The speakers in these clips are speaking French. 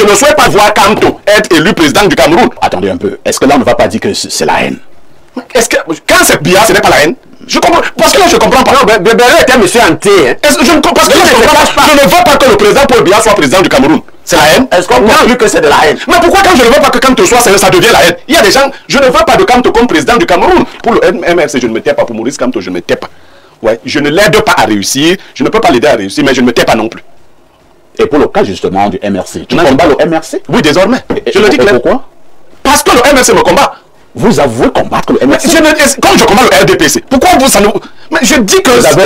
Je ne souhaite pas voir Kamto être élu président du Cameroun. Attendez un peu. Est-ce que là, on ne va pas dire que c'est la haine? Est-ce que quand c'est Biya, ce n'est pas la haine? Je comprends. Parce que là, je comprends pas. Non, Bébélé était monsieur entier. Hein. Parce que je ne comprends pas. Je ne veux pas que le président Paul Biya soit président du Cameroun. C'est la haine? Est-ce qu'on conclut que c'est de la haine? Mais pourquoi quand je ne veux pas que Kamto soit, ça devient la haine? Il y a des gens, je ne veux pas de Kamto comme président du Cameroun. Pour le MRC, je ne me tais pas. Pour Maurice Kamto, je ne me tais pas. Ouais, je ne l'aide pas à réussir. Je ne peux pas l'aider à réussir, mais je ne me tais pas non plus. Et pour le cas justement du MRC, tu combats le MRC? Oui, désormais. Je le dis clair. Pourquoi? Parce que le MRC me combat. Vous avouez combattre le MRC? Quand je combats le RDPC, pourquoi vous ça nous... Mais je dis que... Vous avez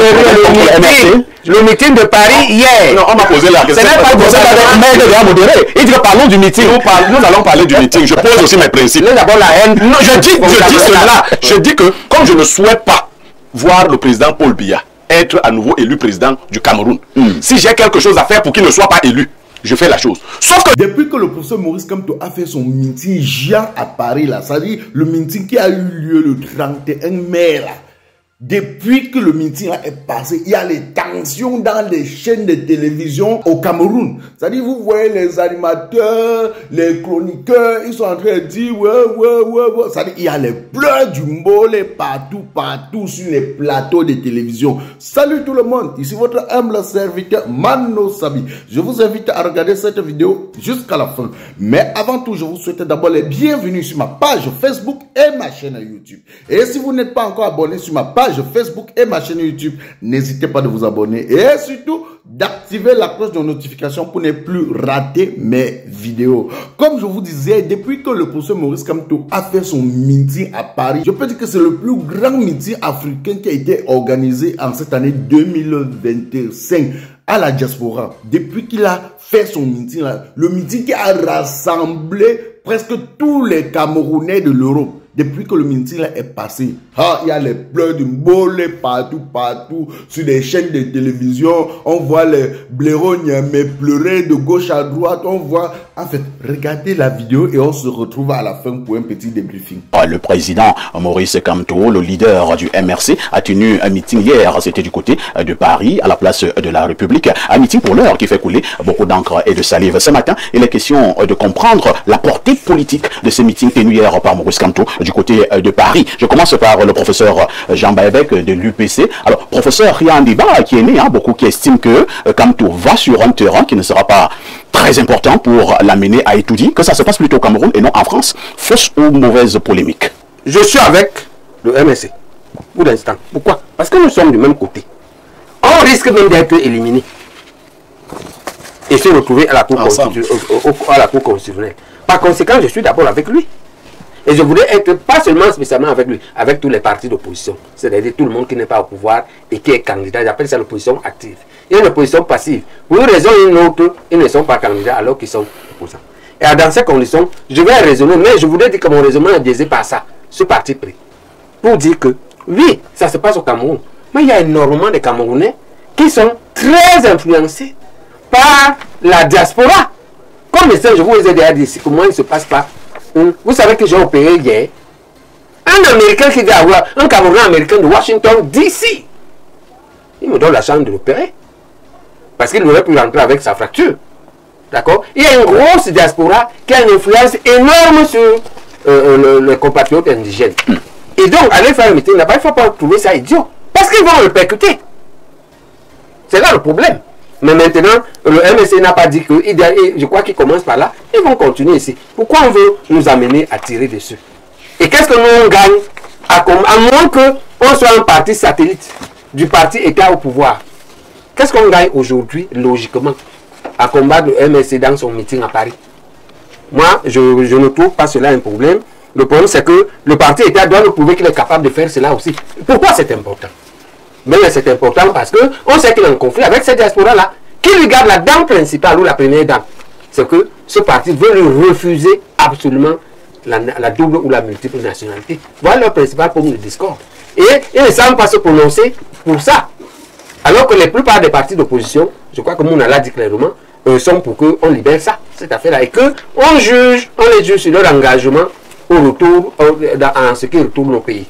le meeting de Paris hier. Non, on m'a posé la question. Ce n'est pas posé la question. Il dit que parlons du meeting. Nous allons parler du meeting. Je pose aussi mes principes. D'abord la haine. Non, je dis cela. Je dis que comme je ne souhaite pas voir le président Paul Biya être à nouveau élu président du Cameroun, si j'ai quelque chose à faire pour qu'il ne soit pas élu, je fais la chose. Sauf que depuis que le professeur Maurice Kamto a fait son meeting géant à Paris, là, ça dit le meeting qui a eu lieu le 31 mai, là, depuis que le meeting là est passé, il y a les tensions dans les chaînes de télévision au Cameroun. C'est-à-dire, vous voyez les animateurs, les chroniqueurs, ils sont en train de dire ouais. C'est-à-dire, il y a les pleurs du mbolé partout sur les plateaux de télévision. Salut tout le monde, ici votre humble serviteur Mano Sabi. Je vous invite à regarder cette vidéo jusqu'à la fin. Mais avant tout, je vous souhaite d'abord les bienvenus sur ma page Facebook et ma chaîne YouTube. Et si vous n'êtes pas encore abonné sur ma page Facebook et ma chaîne YouTube, n'hésitez pas de vous abonner et surtout d'activer la cloche de notification pour ne plus rater mes vidéos. Comme je vous disais, depuis que le professeur Maurice Kamto a fait son meeting à Paris, je peux dire que c'est le plus grand meeting africain qui a été organisé en cette année 2025 à la diaspora. Depuis qu'il a fait son meeting là, le meeting qui a rassemblé presque tous les Camerounais de l'Europe. Depuis que le meeting là est passé, il y a les pleurs du mbolé partout, sur les chaînes de télévision. On voit les blaireaux mais pleurer de gauche à droite. On voit, en fait, regardez la vidéo et on se retrouve à la fin pour un petit débriefing. Le président Maurice Kamto, le leader du MRC, a tenu un meeting hier. C'était du côté de Paris, à la place de la République. Un meeting pour l'heure qui fait couler beaucoup d'encre et de salive. Ce matin, il est question de comprendre la portée politique de ce meeting tenu hier par Maurice Kamto du côté de Paris. Je commence par le professeur Jean Baebek de l'UPC. Alors, professeur, il y a un débat qui est né, beaucoup qui estime que Kamto va sur un terrain qui ne sera pas très important pour l'amener à étudier, que ça se passe plutôt au Cameroun et non en France. Fausse ou mauvaise polémique? Je suis avec le MSC pour l'instant. Pourquoi? Parce que nous sommes du même côté. On risque même d'être éliminés et se retrouver à la Cour constitutionnelle. Par conséquent, je suis d'abord avec lui. Et je voudrais être pas seulement spécialement avec lui, avec tous les partis d'opposition. C'est-à-dire tout le monde qui n'est pas au pouvoir et qui est candidat. J'appelle ça l'opposition active. Il y a une opposition passive. Pour une raison ou une autre, ils ne sont pas candidats alors qu'ils sont opposants. Et dans ces conditions, je vais raisonner, mais je voudrais dire que mon raisonnement est biaisé par ça, ce parti pris. Pour dire que, oui, ça se passe au Cameroun, mais il y a énormément de Camerounais qui sont très influencés par la diaspora. Comme je vous ai déjà dit, comment il ne se passe pas. Vous savez que j'ai opéré hier un Américain qui va avoir un Camerounais américain de Washington DC. Il me donne la chance de l'opérer. Parce qu'il aurait pu rentrer avec sa fracture. D'accord? Il y a une grosse diaspora qui a une influence énorme sur les compatriotes indigènes. Et donc, aller faire le meeting là-bas, il ne faut pas trouver ça idiot. Parce qu'ils vont le percuter. C'est là le problème. Mais maintenant, le MSC n'a pas dit que, je crois qu'il commence par là, ils vont continuer ici. Pourquoi on veut nous amener à tirer dessus? Et qu'est-ce que nous on gagne à moins qu'on soit un parti satellite du parti État au pouvoir? Qu'est-ce qu'on gagne aujourd'hui, logiquement, à combattre le MSC dans son meeting à Paris? Moi, je ne trouve pas cela un problème. Le problème, c'est que le parti État doit nous prouver qu'il est capable de faire cela aussi. Pourquoi c'est important? Mais c'est important parce qu'on sait qu'il est en conflit avec cette diaspora-là, qui lui garde la dame principale ou la première dame. C'est que ce parti veut lui refuser absolument la double ou la multiple nationalité. Voilà leur principal problème de discorde. Et ils ne savent pas se prononcer pour ça. Alors que la plupart des partis d'opposition, je crois que Mouna l'a dit clairement, sont pour qu'on libère ça, cette affaire-là. Et qu'on les juge sur leur engagement au retour, en ce qui retourne au pays.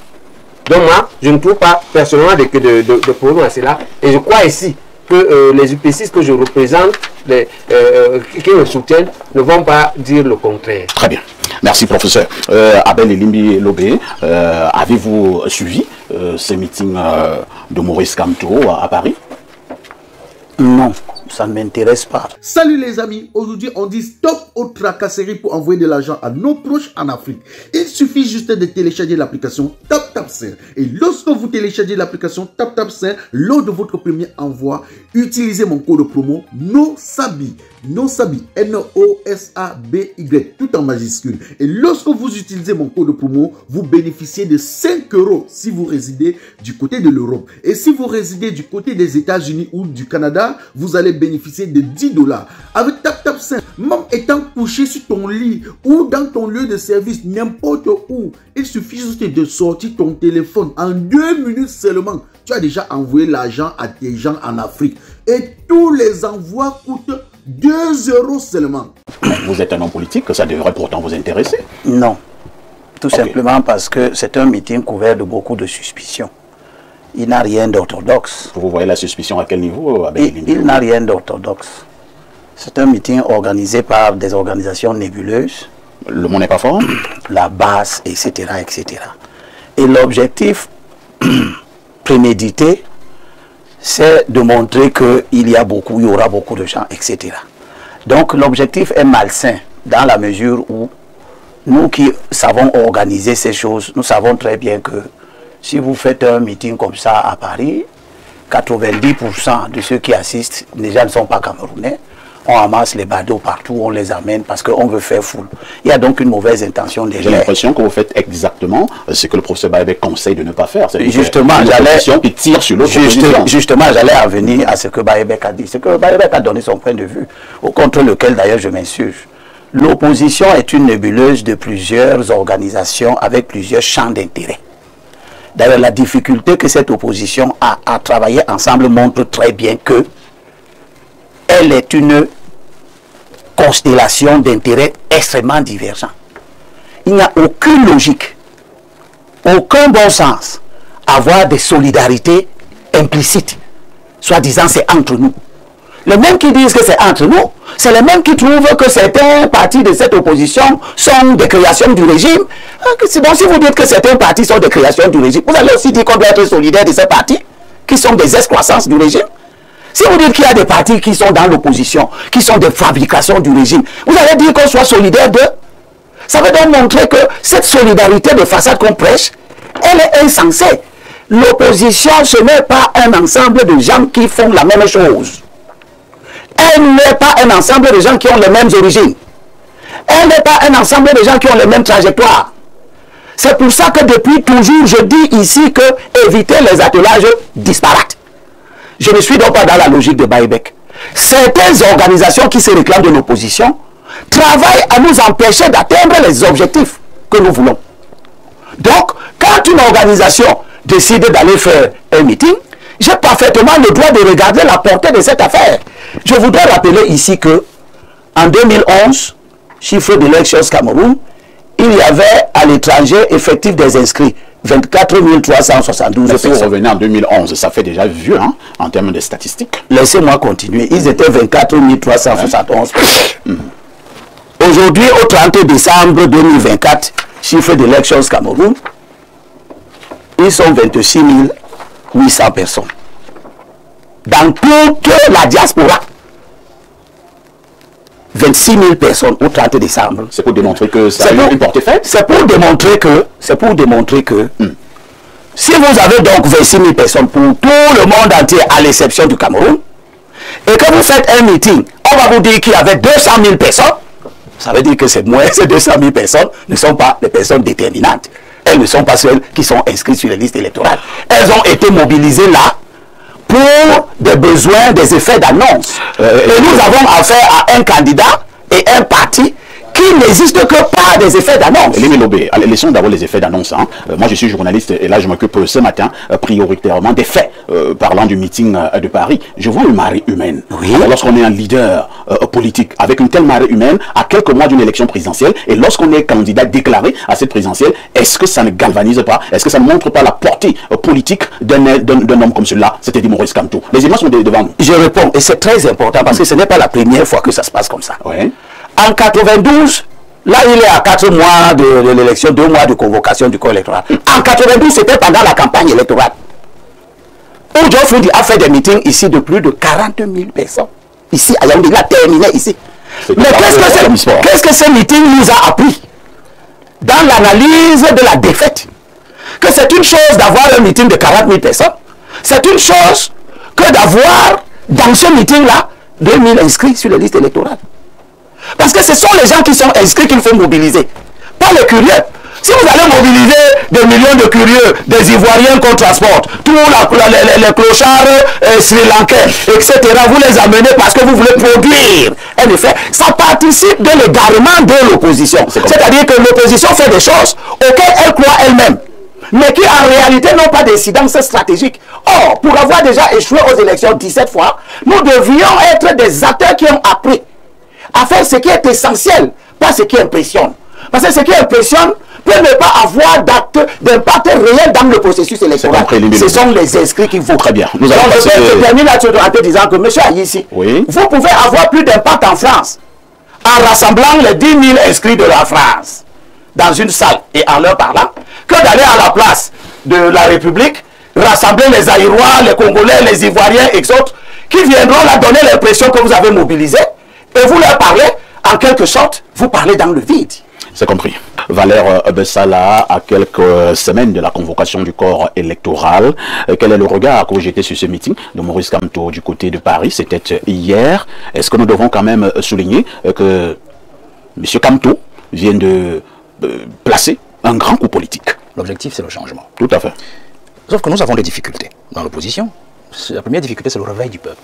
Donc moi, je ne trouve pas personnellement de problème à cela. Et je crois ici que les UPCistes que je représente, qui me soutiennent, ne vont pas dire le contraire. Très bien. Merci, professeur. Abel Elimbi Lobé, avez-vous suivi ces meetings de Maurice Kamto à Paris? Non, ça ne m'intéresse pas. Salut les amis, aujourd'hui on dit stop aux tracasseries pour envoyer de l'argent à nos proches en Afrique. Il suffit juste de télécharger l'application TapTapSend. Et lorsque vous téléchargez l'application TapTapSend, lors de votre premier envoi, utilisez mon code promo NOSABI. NOSABI, N-O-S-A-B-Y, tout en majuscule. Et lorsque vous utilisez mon code promo, vous bénéficiez de 5 € si vous résidez du côté de l'Europe. Et si vous résidez du côté des États-Unis ou du Canada, vous allez bénéficier de 10 $. Avec TapTapSend, même étant couché sur ton lit ou dans ton lieu de service, n'importe où, il suffit juste de sortir ton téléphone. En 2 minutes seulement, tu as déjà envoyé l'argent à tes gens en Afrique. Et tous les envois coûtent 2 € seulement. Vous êtes un homme politique, ça devrait pourtant vous intéresser. Non, tout simplement parce que c'est un meeting couvert de beaucoup de suspicions. Il n'a rien d'orthodoxe. Vous voyez la suspicion à quel niveau? Il n'a rien d'orthodoxe. C'est un meeting organisé par des organisations nébuleuses. Le mot n'est pas fort. La base, etc., etc. Et l'objectif prémédité, c'est de montrer qu'il y aura beaucoup de gens, etc. Donc l'objectif est malsain dans la mesure où nous qui savons organiser ces choses, nous savons très bien que si vous faites un meeting comme ça à Paris, 90% de ceux qui assistent déjà ne sont pas camerounais. On amasse les badauds partout, on les amène parce qu'on veut faire foule. Il y a donc une mauvaise intention derrière. J'ai l'impression que vous faites exactement ce que le professeur Baïbek conseille de ne pas faire. Justement, qui tire sur l'autre. Justement, j'allais en venir à ce que Baïbek a dit. Ce que Baïbek a donné son point de vue, contre lequel d'ailleurs je m'insurge. L'opposition est une nébuleuse de plusieurs organisations avec plusieurs champs d'intérêt. D'ailleurs, la difficulté que cette opposition a à travailler ensemble montre très bien que elle est une constellation d'intérêts extrêmement divergents. Il n'y a aucune logique, aucun bon sens à avoir des solidarités implicites, soi-disant c'est entre nous. Les mêmes qui disent que c'est entre nous, c'est les mêmes qui trouvent que certains partis de cette opposition sont des créations du régime. Donc si vous dites que certains partis sont des créations du régime, vous allez aussi dire qu'on doit être solidaire de ces partis qui sont des excroissances du régime. Si vous dites qu'il y a des partis qui sont dans l'opposition, qui sont des fabrications du régime, vous allez dire qu'on soit solidaire d'eux. Ça veut donc montrer que cette solidarité de façade qu'on prêche, elle est insensée. L'opposition, ce n'est pas un ensemble de gens qui font la même chose. Elle n'est pas un ensemble de gens qui ont les mêmes origines. Elle n'est pas un ensemble de gens qui ont les mêmes trajectoires. C'est pour ça que depuis toujours, je dis ici que éviter les attelages disparates. Je ne suis donc pas dans la logique de Baïbek. Certaines organisations qui se réclament de l'opposition travaillent à nous empêcher d'atteindre les objectifs que nous voulons. Donc, quand une organisation décide d'aller faire un meeting, j'ai parfaitement le droit de regarder la portée de cette affaire. Je voudrais rappeler ici que en 2011, chiffre de l'Elections Cameroun, il y avait à l'étranger effectif des inscrits 24 372 personnes. Si vous revenez en 2011, ça fait déjà vieux hein, en termes de statistiques. Laissez-moi continuer. Ils étaient 24 371 personnes. Aujourd'hui, au 30 décembre 2024, chiffre de l'Elections Cameroun, ils sont 26 800 personnes. Dans toute la diaspora, 26 000 personnes au 30 décembre. C'est pour démontrer que ça a eu une portée faite. C'est pour démontrer que, si vous avez donc 26 000 personnes pour tout le monde entier, à l'exception du Cameroun, et que vous faites un meeting, on va vous dire qu'il y avait 200 000 personnes, ça veut dire que c'est moins, ces 200 000 personnes ne sont pas des personnes déterminantes. Elles ne sont pas celles qui sont inscrites sur les listes électorales. Elles ont été mobilisées là pour des besoins, des effets d'annonce. Et nous avons affaire à un candidat et un parti qui n'existe que par des effets d'annonce. Lémi Lobé, laissons d'abord les effets d'annonce. Hein. Moi, je suis journaliste et là, je m'occupe ce matin prioritairement des faits. Parlant du meeting de Paris, je vois une marée humaine. Oui. Alors, lorsqu'on est un leader politique avec une telle marée humaine à quelques mois d'une élection présidentielle et lorsqu'on est candidat déclaré à cette présidentielle, est-ce que ça ne galvanise pas? Est-ce que ça ne montre pas la portée politique d'un homme comme celui-là, c'est-à-dire Maurice Kamto? Les images sont devant nous. Je réponds, et c'est très important parce que ce n'est pas la première fois que ça se passe comme ça. Ouais. En 92, là il est à 4 mois de l'élection, 2 mois de convocation du corps électoral. En 92, c'était pendant la campagne électorale. Où John Foudi a fait des meetings ici de plus de 40 000 personnes. Ici, à Yaoundé, il a terminé ici. Mais qu'est-ce que ce meeting nous a appris dans l'analyse de la défaite? Que c'est une chose d'avoir un meeting de 40 000 personnes. C'est une chose que d'avoir dans ce meeting-là 2000 inscrits sur les listes électorales. Parce que ce sont les gens qui sont inscrits qu'il faut mobiliser, pas les curieux. Si vous allez mobiliser des millions de curieux, des Ivoiriens qu'on transporte, tous les clochards sri-lankais, etc., vous les amenez parce que vous voulez produire un effet, ça participe de l'égarement de l'opposition. C'est-à-dire que l'opposition fait des choses auxquelles elle croit elle-même, mais qui en réalité n'ont pas d'incidence stratégique. Or, pour avoir déjà échoué aux élections 17 fois, nous devions être des acteurs qui ont appris à faire ce qui est essentiel, pas ce qui impressionne. Parce que ce qui impressionne peut ne pas avoir d'impact réel dans le processus électoral. Ce sont les inscrits qui vont. Très bien. Donc je termine là-dessus en disant que, monsieur Ayissi, oui, vous pouvez avoir plus d'impact en France en rassemblant les 10 000 inscrits de la France dans une salle et en leur parlant, que d'aller à la place de la République, rassembler les Aïrois, les Congolais, les Ivoiriens et autres, qui viendront leur donner l'impression que vous avez mobilisé, et vous leur parlez, en quelque sorte, vous parlez dans le vide. C'est compris. Valère Bessala, à quelques semaines de la convocation du corps électoral, quel est le regard que vous jetez sur ce meeting de Maurice Kamto du côté de Paris? C'était hier. Est-ce que nous devons quand même souligner que M. Kamto vient de placer un grand coup politique? L'objectif, c'est le changement. Tout à fait. Sauf que nous avons des difficultés dans l'opposition. La première difficulté, c'est le réveil du peuple.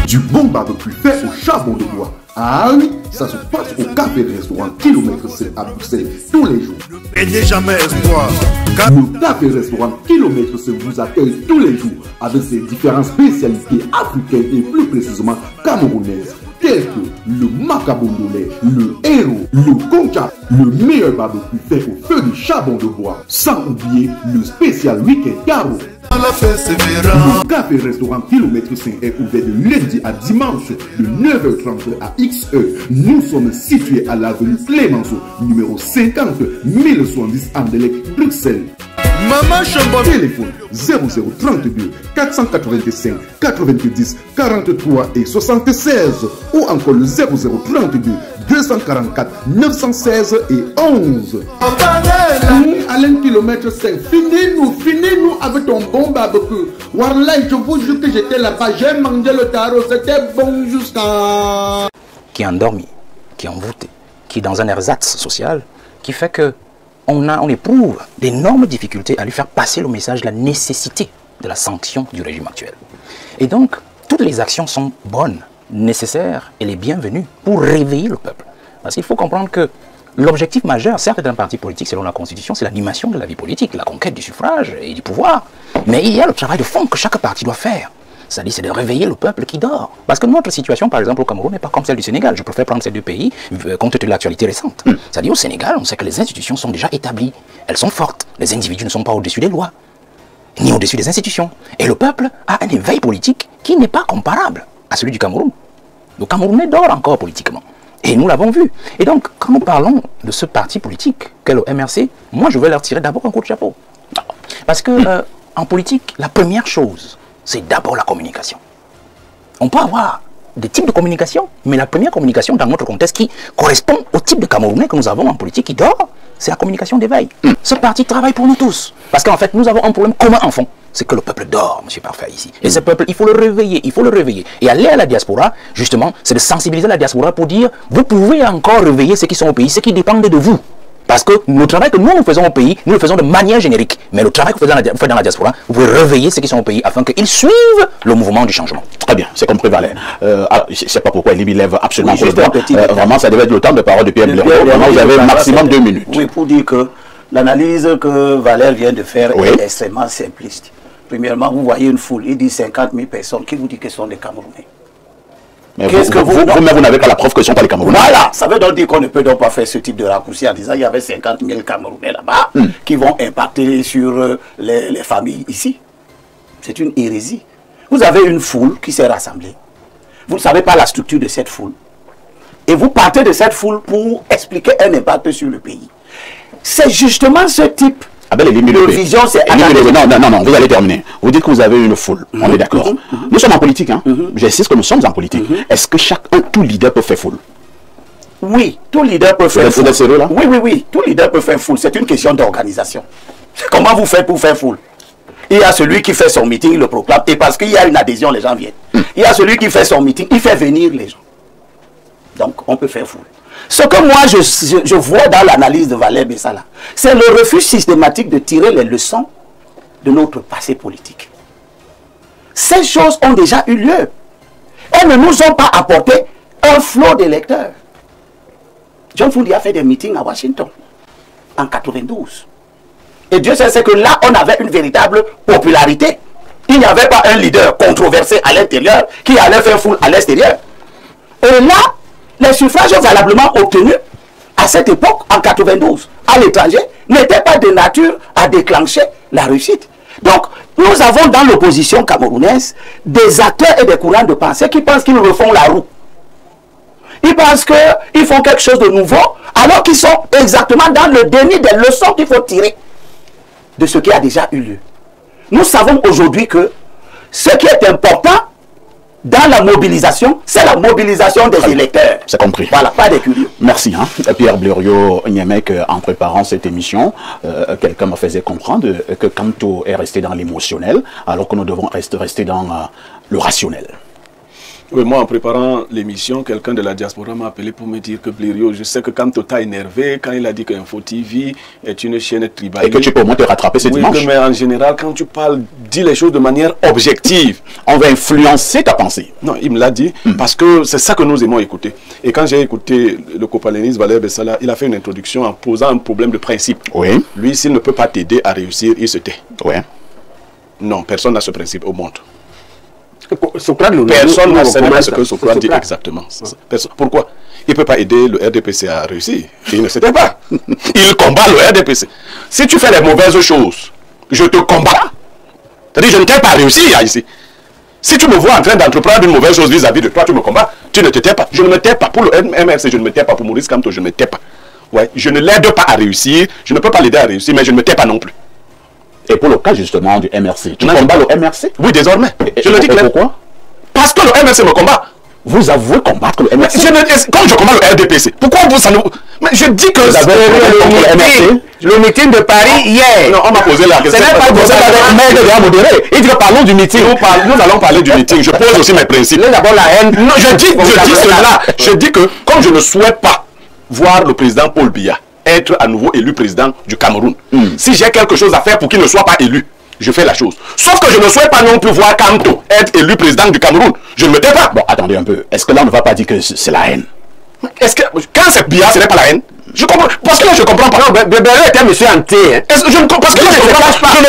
Du bon barbecue fait au charbon de bois. Ah oui, ça se passe au café restaurant Kilomètre C à Bruxelles tous les jours. Et jamais espoir. Le café restaurant Kilomètre C vous accueille tous les jours avec ses différentes spécialités africaines et plus précisément camerounaises, telles que le macabondolais, le héros, le concha, le meilleur barbecue fait au feu de charbon de bois, sans oublier le spécial week-end Garo. Le café restaurant Kilomètre 5 est ouvert de lundi à dimanche de 9h30 à XE. Nous sommes situés à l'avenue Clémenceau, numéro 50 1070 Anderlecht, Bruxelles. Maman Chambon. Téléphone 0032 485 90 43 et 76 ou encore le 0032 244 916 et 11. Alain Kilomètre 5, finis-nous avec ton bon barbecue. Warlai, je vous jure que j'étais là-bas, j'ai mangé le tarot, c'était bon jusqu'à... Qui est endormi, qui est envoûté, qui est dans un ersatz social, qui fait que on éprouve d'énormes difficultés à lui faire passer le message de la nécessité de la sanction du régime actuel. Et donc, toutes les actions sont bonnes, nécessaires et les bienvenues pour réveiller le peuple. Parce qu'il faut comprendre que l'objectif majeur, certes, d'un parti politique, selon la Constitution, c'est l'animation de la vie politique, la conquête du suffrage et du pouvoir. Mais il y a le travail de fond que chaque parti doit faire. C'est-à-dire, c'est de réveiller le peuple qui dort. Parce que notre situation, par exemple, au Cameroun, n'est pas comme celle du Sénégal. Je préfère prendre ces deux pays, compte tenu de l'actualité récente. C'est-à-dire, au Sénégal, on sait que les institutions sont déjà établies. Elles sont fortes. Les individus ne sont pas au-dessus des lois, ni au-dessus des institutions. Et le peuple a un éveil politique qui n'est pas comparable à celui du Cameroun. Le Camerounais dort encore politiquement. Et nous l'avons vu. Et donc, quand nous parlons de ce parti politique qu'est le MRC, moi, je vais leur tirer d'abord un coup de chapeau. Parce que, en politique, la première chose, c'est d'abord la communication. On peut avoir des types de communication, mais la première communication dans notre contexte qui correspond au type de Camerounais que nous avons en politique qui dort, c'est la communication d'éveil. Ce parti travaille pour nous tous. Parce qu'en fait, nous avons un problème commun en fond. C'est que le peuple dort, monsieur Parfait, ici. Et ce peuple, il faut le réveiller, il faut le réveiller. Et aller à la diaspora, justement, c'est de sensibiliser la diaspora pour dire, vous pouvez encore réveiller ceux qui sont au pays, ceux qui dépendent de vous. Parce que le travail que nous faisons au pays, nous le faisons de manière générique. Mais le travail que vous faites dans la diaspora, vous pouvez réveiller ceux qui sont au pays afin qu'ils suivent le mouvement du changement. Très bien, c'est compris, Valère. Alors, je ne sais pas pourquoi Libye lève absolument oui, vraiment, ça devait être le temps de parole de Pierre Blériot. Vraiment, vous avez maximum 2 minutes. Oui, pour dire que l'analyse que Valère vient de faire est extrêmement simpliste. Premièrement, vous voyez une foule, il dit 50 000 personnes. Qui vous dit que ce sont des Camerounais? Qu'est-ce que vous n'avez pas la preuve que ce ne sont pas les Camerounais? Voilà, ça veut donc dire qu'on ne peut donc pas faire ce type de raccourci en disant qu'il y avait 50 000 Camerounais là-bas qui vont impacter sur les familles ici. C'est une hérésie. Vous avez une foule qui s'est rassemblée. Vous ne savez pas la structure de cette foule. Et vous partez de cette foule pour expliquer un impact sur le pays. C'est justement ce type de vision. Non, vous allez terminer. Vous dites que vous avez une foule. On est d'accord. Nous sommes en politique. J'insiste que nous sommes en politique. Est-ce que tout leader peut faire foule? Oui, tout leader peut faire foule. Vous êtes sérieux là? Oui. Tout leader peut faire foule. C'est une question d'organisation. Comment vous faites pour faire foule? Il y a celui qui fait son meeting, il le proclame. Et parce qu'il y a une adhésion, les gens viennent. Il y a celui qui fait son meeting, il fait venir les gens. Donc, on peut faire foule. Ce que moi, je vois dans l'analyse de Valère Bessala, c'est le refus systématique de tirer les leçons de notre passé politique. Ces choses ont déjà eu lieu. Elles ne nous ont pas apporté un flot d'électeurs. John Fundi a fait des meetings à Washington en 92. Et Dieu sait que là, on avait une véritable popularité. Il n'y avait pas un leader controversé à l'intérieur qui allait faire foule à l'extérieur. Et là, les suffrages valablement obtenus à cette époque, en 92, à l'étranger, n'étaient pas de nature à déclencher la réussite. Donc, nous avons dans l'opposition camerounaise des acteurs et des courants de pensée qui pensent qu'ils refont la roue. Ils pensent qu'ils font quelque chose de nouveau, alors qu'ils sont exactement dans le déni des leçons qu'il faut tirer de ce qui a déjà eu lieu. Nous savons aujourd'hui que ce qui est important dans la mobilisation, c'est la mobilisation des électeurs. C'est compris. Voilà, pas des curieux. Merci. Pierre Blériot Niamek, en préparant cette émission, quelqu'un me faisait comprendre que Kamto est resté dans l'émotionnel, alors que nous devons rester dans le rationnel. Oui, moi, en préparant l'émission, quelqu'un de la diaspora m'a appelé pour me dire que Blériot, je sais que Kamto t'a énervé quand il a dit qu'Info TV est une chaîne tribale. Et que tu peux au moins te rattraper ce dimanche. Mais en général, quand tu parles, dis les choses de manière objective. On va influencer ta pensée. Non, il me l'a dit, parce que c'est ça que nous aimons écouter. Et quand j'ai écouté le copaléniste Valère Bessala, il a fait une introduction en posant un problème de principe. Oui. Lui, s'il ne peut pas t'aider à réussir, il se tait. Oui. Non, personne n'a ce principe au monde. Personne ne sait ce que Socrate dit exactement. Pourquoi? Il ne peut pas aider le RDPC à réussir. Il ne s'était pas. Il combat le RDPC. Si tu fais les mauvaises choses, je te combats. C'est-à-dire, je ne t'ai pas réussi ici. Si tu me vois en train d'entreprendre une mauvaise chose vis-à-vis de toi, tu me combats. Tu ne te tais pas. Je ne me tais pas. Pour le MRC, je ne me tais pas. Pour Maurice Kamto, je ne me tais pas. Ouais. Je ne l'aide pas à réussir. Je ne peux pas l'aider à réussir, mais je ne me tais pas non plus. Et pour le cas justement du MRC, tu combats le MRC? Oui, désormais. Je le dis clairement. Pourquoi? Parce que le MRC me combat. Vous avouez combattre le MRC? Comme je combats le RDPC, pourquoi vous ça nous... Mais je dis que... Vous avez le meeting de Paris hier. Non, on m'a posé la question. Ce n'est pas pour ça que il dit que parlons du meeting. Nous allons parler du meeting. Je pose aussi mes principes. D'abord la haine. Non, je dis cela. Je dis que comme je ne souhaite pas voir le président Paul Biya être à nouveau élu président du Cameroun, si j'ai quelque chose à faire pour qu'il ne soit pas élu, je fais la chose. Sauf que je ne souhaite pas non plus voir Kamto être élu président du Cameroun. Je ne me tais pas. Bon, attendez un peu. Est-ce que là, on ne va pas dire que c'est la haine? Est-ce que quand c'est Biya, ce n'est pas la haine? Je comprends. Parce que là, je comprends pas. Blériot était monsieur Hanté. Parce que là, je ne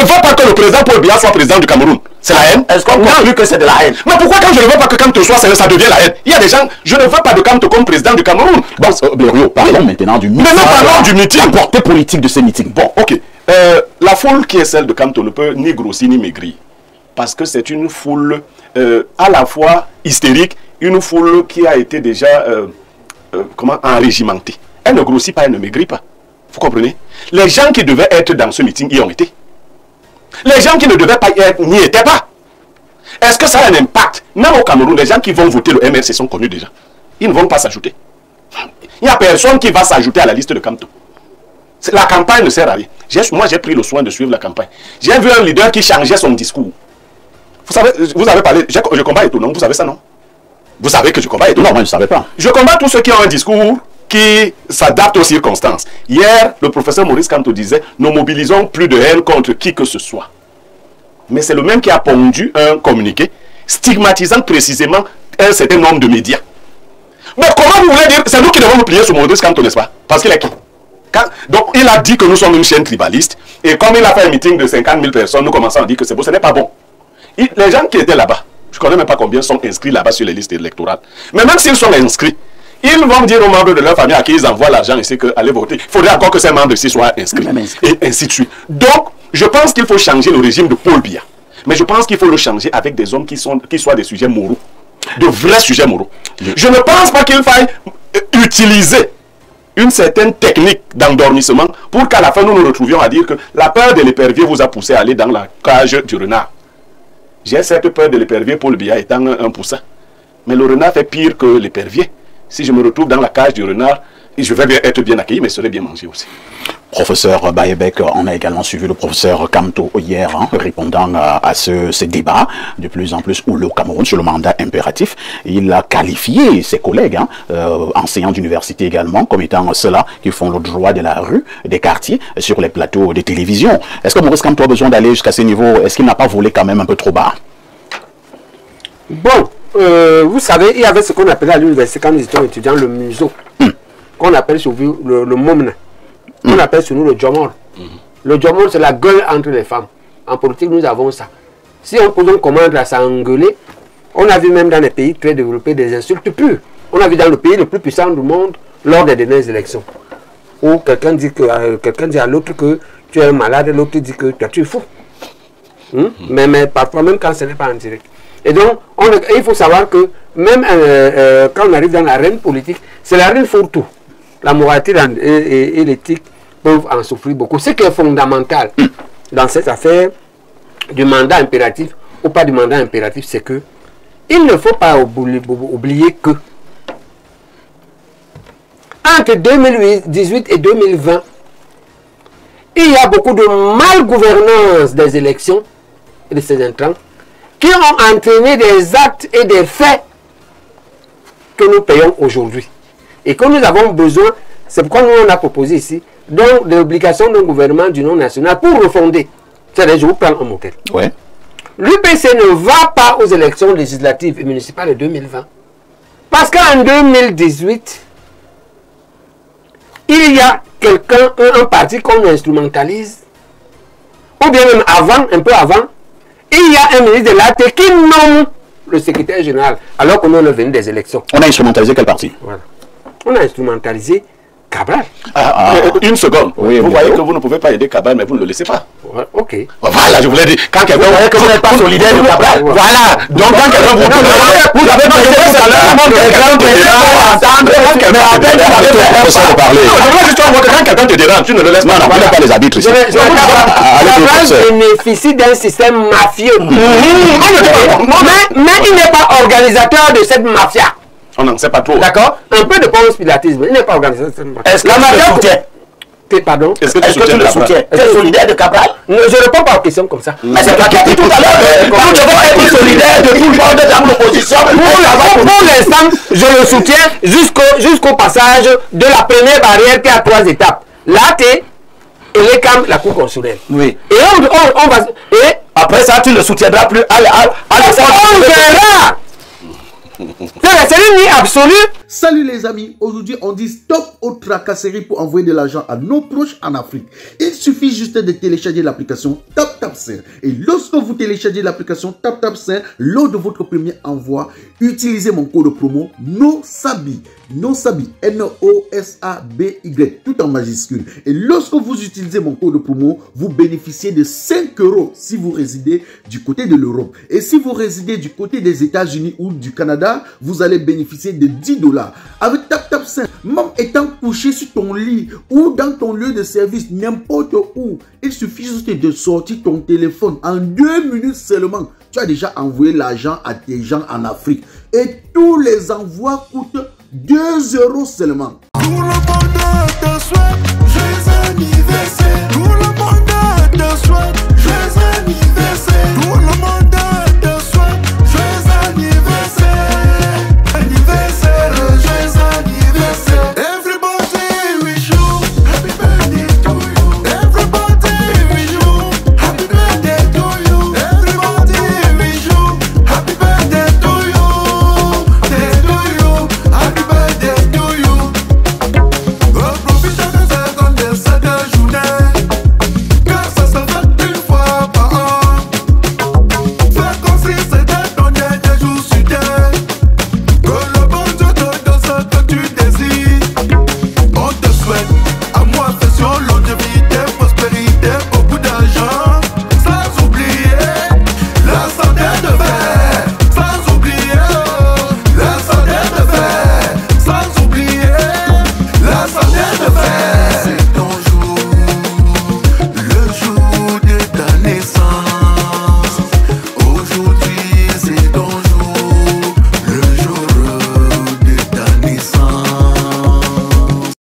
veux pas que le président Paul Biya soit président du Cameroun. C'est la haine? Est-ce qu'on conclut que c'est de la haine? Mais pourquoi quand je ne veux pas que Kamto soit, ça devient la haine? Il y a des gens, je ne veux pas de Kamto comme président du Cameroun. Bon, Blériot, parlons maintenant du meeting. Maintenant, parlons du meeting. La portée politique de ce meeting. Bon, ok. La foule qui est celle de Kamto ne peut ni grossir ni maigrir. Parce que c'est une foule à la fois hystérique, une foule qui a été déjà enrégimentée. Elle ne grossit pas, elle ne maigrit pas. Vous comprenez? Les gens qui devaient être dans ce meeting y ont été. Les gens qui ne devaient pas y être n'y étaient pas. Est-ce que ça a un impact? Même au Cameroun, les gens qui vont voter le MRC sont connus déjà. Ils ne vont pas s'ajouter. Il n'y a personne qui va s'ajouter à la liste de Kamto. La campagne ne sert à rien. Moi, j'ai pris le soin de suivre la campagne. J'ai vu un leader qui changeait son discours. Vous savez, vous avez parlé, je combats Étonnant, vous savez ça, non? Vous savez que je combats Étonnant. Non, moi, je ne savais pas. Je combats tous ceux qui ont un discours qui s'adapte aux circonstances. Hier, le professeur Maurice Kamto disait, nous mobilisons plus de haine contre qui que ce soit. Mais c'est le même qui a pondu un communiqué stigmatisant précisément un certain nombre de médias. Mais comment vous voulez dire, c'est nous qui devons nous plier sur Maurice Kamto, n'est-ce pas? Parce qu'il est qui? Donc il a dit que nous sommes une chaîne tribaliste, et comme il a fait un meeting de 50 000 personnes, nous commençons à dire que c'est bon, ce n'est pas bon. Les gens qui étaient là-bas, je ne connais même pas combien sont inscrits là-bas sur les listes électorales. Mais même s'ils sont inscrits, ils vont dire aux membres de leur famille à qui ils envoient l'argent ici que allez voter. Il faudrait encore que ces membres ici soient inscrits. Et ainsi de suite. Donc, je pense qu'il faut changer le régime de Paul Biya. Mais je pense qu'il faut le changer avec des hommes qui soient des sujets moraux. De vrais sujets moraux. Je ne pense pas qu'il faille utiliser une certaine technique d'endormissement pour qu'à la fin nous nous retrouvions à dire que la peur de l'épervier vous a poussé à aller dans la cage du renard. J'ai cette peur de l'épervier, Paul Biya étant un poussin. Mais le renard fait pire que l'épervier. Si je me retrouve dans la cage du renard, je vais être bien accueilli, mais je serai bien mangé aussi. Professeur Bayebek, on a également suivi le professeur Kamto hier, répondant à ce débat de plus en plus houleux au Cameroun sur le mandat impératif. Il a qualifié ses collègues, enseignants d'université également, comme étant ceux-là qui font le droit de la rue, des quartiers, sur les plateaux de télévision. Est-ce que Maurice Kamto a besoin d'aller jusqu'à ce niveau? Est-ce qu'il n'a pas volé quand même un peu trop bas? Bon, vous savez, il y avait ce qu'on appelait à l'université quand nous étions étudiants le museau, qu'on appelle sur vous le momna. On appelle sur nous le jomor. Le jomor, c'est la gueule entre les femmes. En politique, nous avons ça. Si on pose un commande à s'engueuler, on a vu même dans les pays très développés des insultes pures. On a vu dans le pays le plus puissant du monde lors des dernières élections. Où quelqu'un dit à l'autre que tu es un malade, l'autre dit que toi, tu es fou. Mais parfois, même quand ce n'est pas en direct. Et donc, il faut savoir que même quand on arrive dans l'arène politique, c'est l'arène fourre-tout. La moralité et l'éthique peuvent en souffrir beaucoup. Ce qui est fondamental dans cette affaire du mandat impératif ou pas du mandat impératif, c'est que il ne faut pas oublier que entre 2018 et 2020, il y a beaucoup de malgouvernance des élections et de ces intrants qui ont entraîné des actes et des faits que nous payons aujourd'hui. Et que nous avons besoin, c'est pourquoi nous on a proposé ici, donc l'obligation d'un gouvernement d'union nationale pour refonder. C'est-à-dire, je vous prends un modèle. Ouais. L'UPC ne va pas aux élections législatives et municipales de 2020. Parce qu'en 2018, il y a quelqu'un, un parti qu'on instrumentalise, ou bien même avant, un peu avant, il y a un ministre de l'AT qui nomme le secrétaire général, alors qu'on est venu des élections. On a instrumentalisé quel parti? Voilà. On a instrumentalisé Cabral. Une seconde. Oui, vous voyez que vous ne pouvez pas aider Cabral, mais vous ne le laissez pas. Ouais, ok. Voilà, je voulais dire. Quand quelqu'un Vous voyez que vous n'êtes pas solidaire de Cabral. Voilà. Donc quand quelqu'un vous avez pas quand quelqu'un te dérange, tu ne le laisses pas. Non, on n'a pas les arbitres ici. Cabral bénéficie d'un système mafieux. Mais il n'est pas organisateur de cette mafia. On n'en sait pas trop. D'accord? Un peu de conspiratisme. Il n'est pas organisateur de cette mafia. Est-ce que tu soutiens? Pardon? Est-ce que tu le soutiens? Tu es solidaire de Cabral? Je ne réponds pas aux questions comme ça. Mais c'est toi qui as dit tout à l'heure. Nous devons être solidaires de tout le monde dans l'opposition. Pour l'instant, je le soutiens jusqu'au passage de la première barrière qui a 3 étapes. L'AT et les camps, la cour consulaire. Oui. Et on va. Et après ça, tu ne le soutiendras plus à on verra. C'est une nuit absolue. Salut les amis, aujourd'hui on dit stop aux tracasseries pour envoyer de l'argent à nos proches en Afrique. Il suffit juste de télécharger l'application TapTapSend. Et lorsque vous téléchargez l'application TapTapSend, lors de votre premier envoi, utilisez mon code promo NOSABI. NOSABI, N-O-S-A-B-Y, tout en majuscule. Et lorsque vous utilisez mon code promo, vous bénéficiez de 5 € si vous résidez du côté de l'Europe. Et si vous résidez du côté des États-Unis ou du Canada, vous allez bénéficier de 10 $. Avec TapTapSend, même étant couché sur ton lit ou dans ton lieu de service, n'importe où, il suffit juste de sortir ton téléphone. En 2 minutes seulement, tu as déjà envoyé l'argent à tes gens en Afrique. Et tous les envois coûtent 2 € seulement. Pour le bonheur de souhait, joyeux anniversaire.